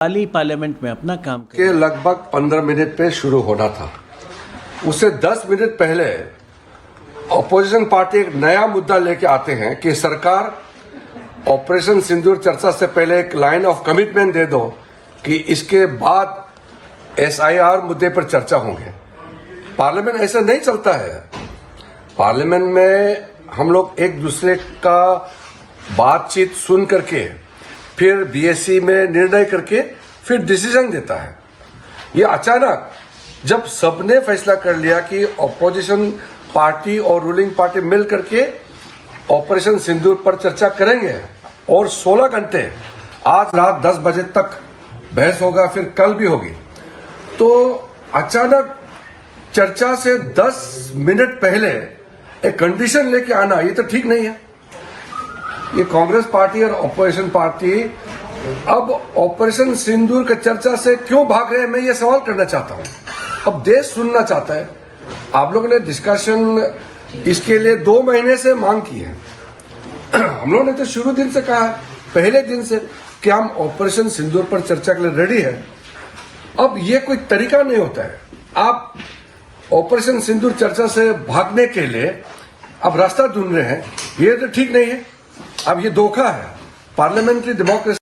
हाली पार्लियामेंट में अपना काम के लगभग 15 मिनट पे शुरू होना था। उससे 10 मिनट पहले ऑपोजिशन पार्टी एक नया मुद्दा लेके आते हैं कि सरकार ऑपरेशन सिंदूर चर्चा से पहले एक लाइन ऑफ कमिटमेंट दे दो कि इसके बाद SIR मुद्दे पर चर्चा होंगे। पार्लियामेंट ऐसा नहीं चलता है। पार्लियामेंट में हम लोग एक दूसरे का बातचीत सुन करके फिर BSC में निर्णय करके फिर डिसीजन देता है। ये अचानक जब सबने फैसला कर लिया कि ऑपोजिशन पार्टी और रूलिंग पार्टी मिल करके ऑपरेशन सिंदूर पर चर्चा करेंगे और 16 घंटे आज रात 10 बजे तक बहस होगा, फिर कल भी होगी, तो अचानक चर्चा से 10 मिनट पहले एक कंडीशन लेके आना, ये तो ठीक नहीं है। ये कांग्रेस पार्टी और ऑपोजिशन पार्टी अब ऑपरेशन सिंदूर की चर्चा से क्यों भाग रहे हैं, मैं ये सवाल करना चाहता हूं। अब देश सुनना चाहता है। आप लोगों ने डिस्कशन इसके लिए 2 महीने से मांग की है। हम लोगों ने तो शुरू दिन से कहा है, पहले दिन से, कि हम ऑपरेशन सिंदूर पर चर्चा के लिए रेडी है। अब ये कोई तरीका नहीं होता है। आप ऑपरेशन सिंदूर चर्चा से भागने के लिए अब रास्ता ढूंढ रहे हैं, ये तो ठीक नहीं है। अब ये धोखा है पार्लियामेंट्री डेमोक्रेसी।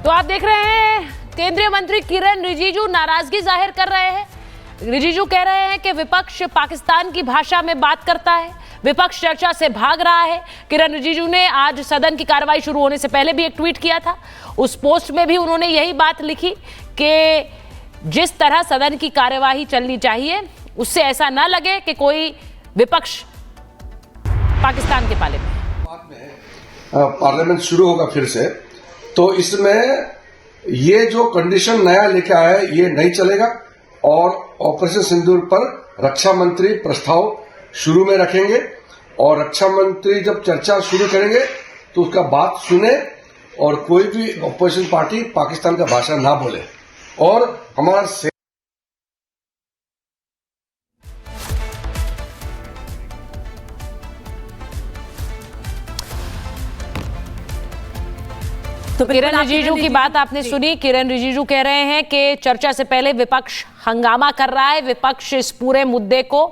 तो आप देख रहे हैं केंद्रीय मंत्री किरण रिजिजू नाराजगी जाहिर कर रहे हैं। रिजिजू कह रहे हैं कि विपक्ष पाकिस्तान की भाषा में बात करता है, विपक्ष चर्चा से भाग रहा है। किरण रिजिजू ने आज सदन की कार्रवाई शुरू होने से पहले भी एक ट्वीट किया था। उस पोस्ट में भी उन्होंने यही बात लिखी कि जिस तरह सदन की कार्यवाही चलनी चाहिए उससे ऐसा ना लगे कि कोई विपक्ष पाकिस्तान के पाले में। पार्लियामेंट शुरू होगा फिर से, तो इसमें ये जो कंडीशन नया लेके आया है ये नहीं चलेगा और ऑपरेशन सिंदूर पर रक्षा मंत्री प्रस्ताव शुरू में रखेंगे और रक्षा मंत्री जब चर्चा शुरू करेंगे तो उसका बात सुने और कोई भी ऑपोजिशन पार्टी पाकिस्तान का भाषा ना बोले। और हमारा तो किरण रिजिजू की बात आपने सुनी। किरण रिजिजू कह रहे हैं कि चर्चा से पहले विपक्ष हंगामा कर रहा है, विपक्ष इस पूरे मुद्दे को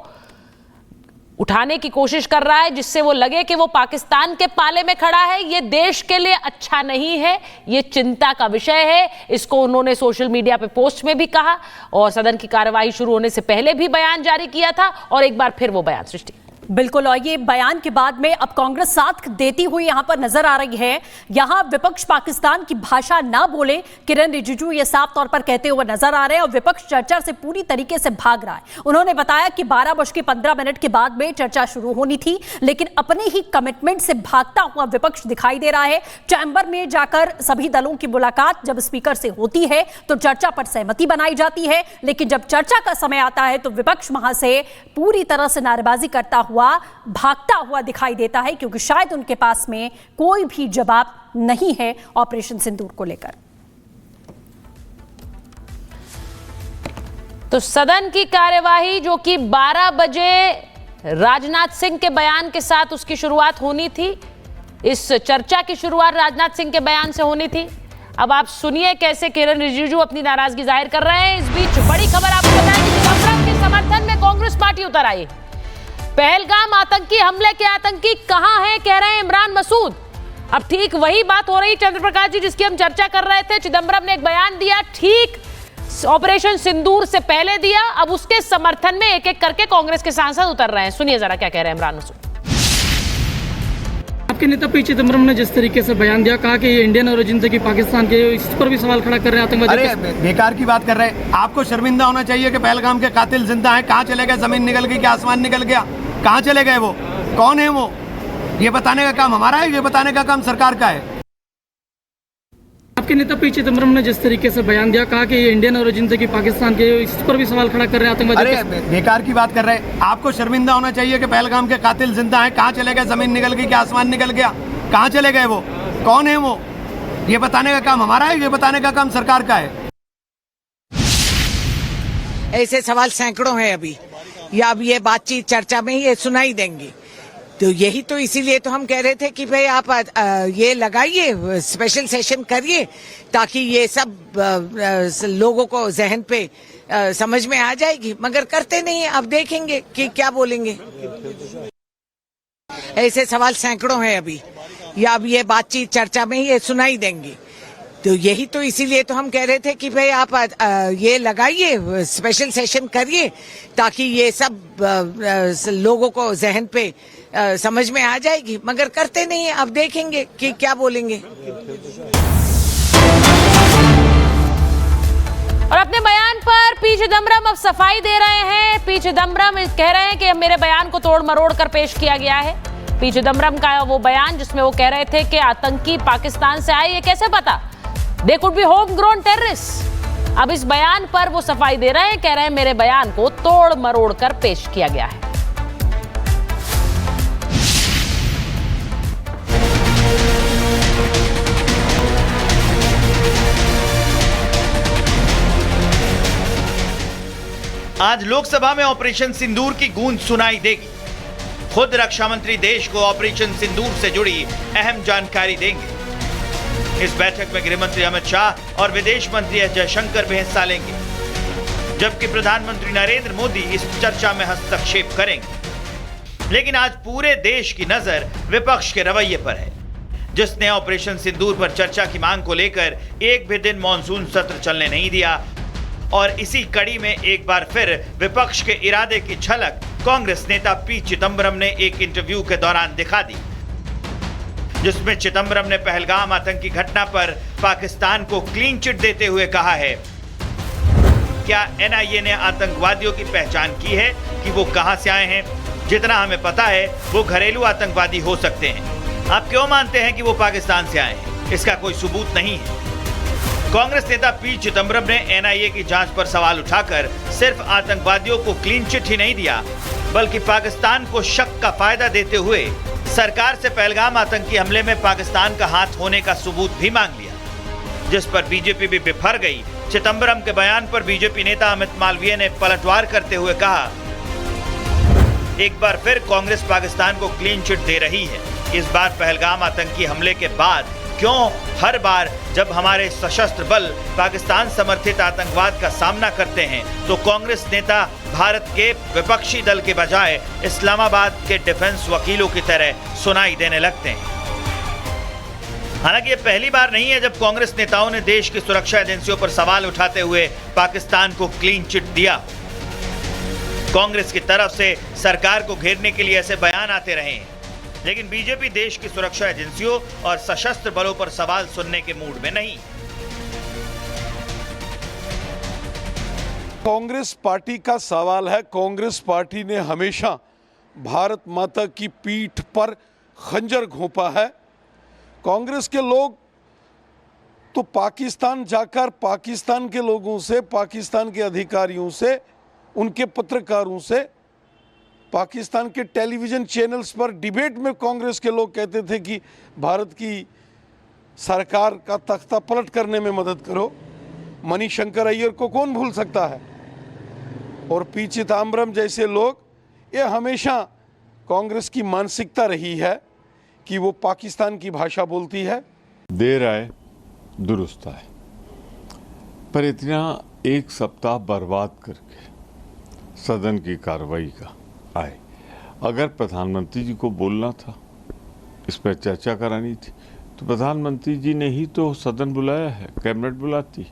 उठाने की कोशिश कर रहा है जिससे वो लगे कि वो पाकिस्तान के पाले में खड़ा है। ये देश के लिए अच्छा नहीं है, ये चिंता का विषय है। इसको उन्होंने सोशल मीडिया पे पोस्ट में भी कहा और सदन की कार्यवाही शुरू होने से पहले भी बयान जारी किया था और एक बार फिर वो बयान। सृष्टि बिल्कुल, और ये बयान के बाद में अब कांग्रेस साथ देती हुई यहां पर नजर आ रही है। यहां विपक्ष पाकिस्तान की भाषा ना बोले, किरण रिजिजू ये साफ तौर पर कहते हुए नजर आ रहे हैं और विपक्ष चर्चा से पूरी तरीके से भाग रहा है। उन्होंने बताया कि 12:15 के बाद में चर्चा शुरू होनी थी, लेकिन अपने ही कमिटमेंट से भागता हुआ विपक्ष दिखाई दे रहा है। चैम्बर में जाकर सभी दलों की मुलाकात जब स्पीकर से होती है तो चर्चा पर सहमति बनाई जाती है, लेकिन जब चर्चा का समय आता है तो विपक्ष वहां से पूरी तरह से नारेबाजी करता हुआ भागता हुआ दिखाई देता है, क्योंकि शायद उनके पास में कोई भी जवाब नहीं है ऑपरेशन सिंदूर को लेकर। तो सदन की कार्यवाही जो कि 12 बजे राजनाथ सिंह के बयान के साथ उसकी शुरुआत होनी थी, इस चर्चा की शुरुआत राजनाथ सिंह के बयान से होनी थी। अब आप सुनिए कैसे किरण रिजिजू अपनी नाराजगी जाहिर कर रहे हैं। इस बीच बड़ी खबर आपको बताएं कि चिदंबरम के समर्थन में कांग्रेस पार्टी उतर आई। पहलगाम आतंकी हमले के आतंकी कहां हैं, कह रहे हैं इमरान मसूद। अब ठीक वही बात हो रही चंद्रप्रकाश जी जिसकी हम चर्चा कर रहे थे। चिदंबरम ने एक बयान दिया, ठीक ऑपरेशन सिंदूर से पहले दिया, अब उसके समर्थन में एक एक करके कांग्रेस के सांसद उतर रहे हैं। सुनिए जरा क्या कह रहे हैं इमरान मसूद। आपके नेता पी चिदंबरम ने जिस तरीके से बयान दिया, कहा कि ये इंडियन ओरिजिन थे कि पाकिस्तान के, इस पर भी सवाल खड़ा कर रहे हैं आतंकवादी। अरे बेकार की बात कर रहे हैं। आपको शर्मिंदा होना चाहिए कि पहलगाम के कातिल जिंदा हैं। कहाँ चले गए? जमीन निकल गई कि आसमान निकल गया? कहाँ चले गए? वो कौन है? वो ये बताने का काम हमारा है, ये बताने का काम सरकार का है। आपके नेता पी चिदंबरम ने जिस तरीके से बयान दिया, कहा कि ये इंडियन ओरिजिन थे कि पाकिस्तान के, इस पर भी सवाल खड़ा कर रहे हैं आतंकवादी। अरे बेकार की बात कर रहे हैं। आपको शर्मिंदा होना चाहिए कि पहलगाम के कातिल जिंदा हैं। कहाँ चले गए? जमीन निकल गई कि आसमान निकल गया? कहाँ चले गए? वो कौन है? वो ये बताने का काम हमारा है, ये बताने का काम सरकार का है। ऐसे सवाल सैकड़ों हैं अभी, या अब ये बातचीत चर्चा में ये सुनाई देंगी। तो यही तो इसीलिए तो हम कह रहे थे कि भाई आप ये लगाइए, स्पेशल सेशन करिए, ताकि ये सब लोगों को जहन पे समझ में आ जाएगी, मगर करते नहीं। अब देखेंगे कि क्या बोलेंगे। ऐसे सवाल सैकड़ों हैं अभी, या अब ये बातचीत चर्चा में ही ये सुनाई देंगी। तो यही तो इसीलिए तो हम कह रहे थे कि भाई आप ये लगाइए, स्पेशल सेशन करिए, ताकि ये सब लोगों को जहन पे समझ में आ जाएगी, मगर करते नहीं। अब देखेंगे कि क्या बोलेंगे। और अपने बयान पर पी चिदम्बरम अब सफाई दे रहे हैं। पी चिदम्बरम कह रहे हैं कि मेरे बयान को तोड़ मरोड़ कर पेश किया गया है। पी चिदम्बरम का वो बयान जिसमें वो कह रहे थे कि आतंकी पाकिस्तान से आए, ये कैसे पता? They could be home grown terrorist. अब इस बयान पर वो सफाई दे रहे हैं, कह रहे हैं मेरे बयान को तोड़ मरोड़ कर पेश किया गया है। आज लोकसभा में ऑपरेशन सिंदूर की गूंज सुनाई देगी। खुद रक्षा मंत्री देश को ऑपरेशन सिंदूर से जुड़ी अहम जानकारी देंगे। इस बैठक में गृह मंत्री अमित शाह और विदेश मंत्री एस जयशंकर भी हिस्सा लेंगे, जबकि प्रधानमंत्री नरेंद्र मोदी इस चर्चा में हस्तक्षेप करेंगे। लेकिन आज पूरे देश की नजर विपक्ष के रवैये पर है, जिसने ऑपरेशन सिंदूर पर चर्चा की मांग को लेकर एक भी दिन मॉनसून सत्र चलने नहीं दिया। और इसी कड़ी में एक बार फिर विपक्ष के इरादे की झलक कांग्रेस नेता पी चिदम्बरम ने एक इंटरव्यू के दौरान दिखा दी, जिसमें चिदम्बरम ने पहलगाम आतंकी घटना पर पाकिस्तान को क्लीन चिट देते हुए कहा है, क्या एनआईए ने आतंकवादियों की पहचान की है कि वो कहां से आए हैं? जितना हमें पता है वो घरेलू आतंकवादी हो सकते हैं। आप क्यों मानते हैं कि वो पाकिस्तान से आए हैं? इसका कोई सबूत नहीं है। कांग्रेस नेता पी चिदम्बरम ने एनआईए की जांच पर सवाल उठाकर सिर्फ आतंकवादियों को क्लीन चिट ही नहीं दिया, बल्कि पाकिस्तान को शक का फायदा देते हुए सरकार से पहलगाम आतंकी हमले में पाकिस्तान का हाथ होने का सबूत भी मांग लिया, जिस पर बीजेपी भी बिफर गई। चिदम्बरम के बयान पर बीजेपी नेता अमित मालवीय ने पलटवार करते हुए कहा, एक बार फिर कांग्रेस पाकिस्तान को क्लीन चिट दे रही है। इस बार पहलगाम आतंकी हमले के बाद क्यों हर बार जब हमारे सशस्त्र बल पाकिस्तान समर्थित आतंकवाद का सामना करते हैं तो कांग्रेस नेता भारत के विपक्षी दल के बजाय इस्लामाबाद के डिफेंस वकीलों की तरह सुनाई देने लगते हैं। हालांकि ये पहली बार नहीं है जब कांग्रेस नेताओं ने देश की सुरक्षा एजेंसियों पर सवाल उठाते हुए पाकिस्तान को क्लीन चिट दिया। कांग्रेस की तरफ से सरकार को घेरने के लिए ऐसे बयान आते रहे हैं, लेकिन बीजेपी देश की सुरक्षा एजेंसियों और सशस्त्र बलों पर सवाल सुनने के मूड में नहीं। कांग्रेस पार्टी का सवाल है, कांग्रेस पार्टी ने हमेशा भारत माता की पीठ पर खंजर घोंपा है। कांग्रेस के लोग तो पाकिस्तान जाकर पाकिस्तान के लोगों से, पाकिस्तान के अधिकारियों से, उनके पत्रकारों से, पाकिस्तान के टेलीविज़न चैनल्स पर डिबेट में कांग्रेस के लोग कहते थे कि भारत की सरकार का तख्ता पलट करने में मदद करो। मणिशंकर अय्यर को कौन भूल सकता है? और पी चिदम्बरम जैसे लोग, ये हमेशा कांग्रेस की मानसिकता रही है कि वो पाकिस्तान की भाषा बोलती है। देर आए दुरुस्त आए, पर इतना एक सप्ताह बर्बाद करके सदन की कार्रवाई का आए। अगर प्रधानमंत्री जी को बोलना था, इस पर चर्चा करानी थी, तो प्रधानमंत्री जी ने ही तो सदन बुलाया है, कैबिनेट बुलाती,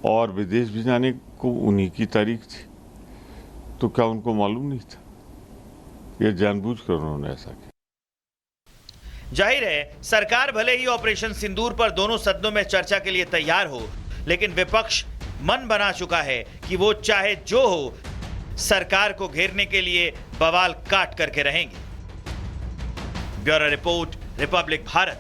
और विदेश भी जाने को उन्हीं की तारीख थी, तो क्या उनको मालूम नहीं था? ये जानबूझकर उन्होंने ऐसा किया। जाहिर है सरकार भले ही ऑपरेशन सिंदूर पर दोनों सदनों में चर्चा के लिए तैयार हो, लेकिन विपक्ष मन बना चुका है कि वो चाहे जो हो सरकार को घेरने के लिए बवाल काट करके रहेंगे। Bureau report, Republic Bharat.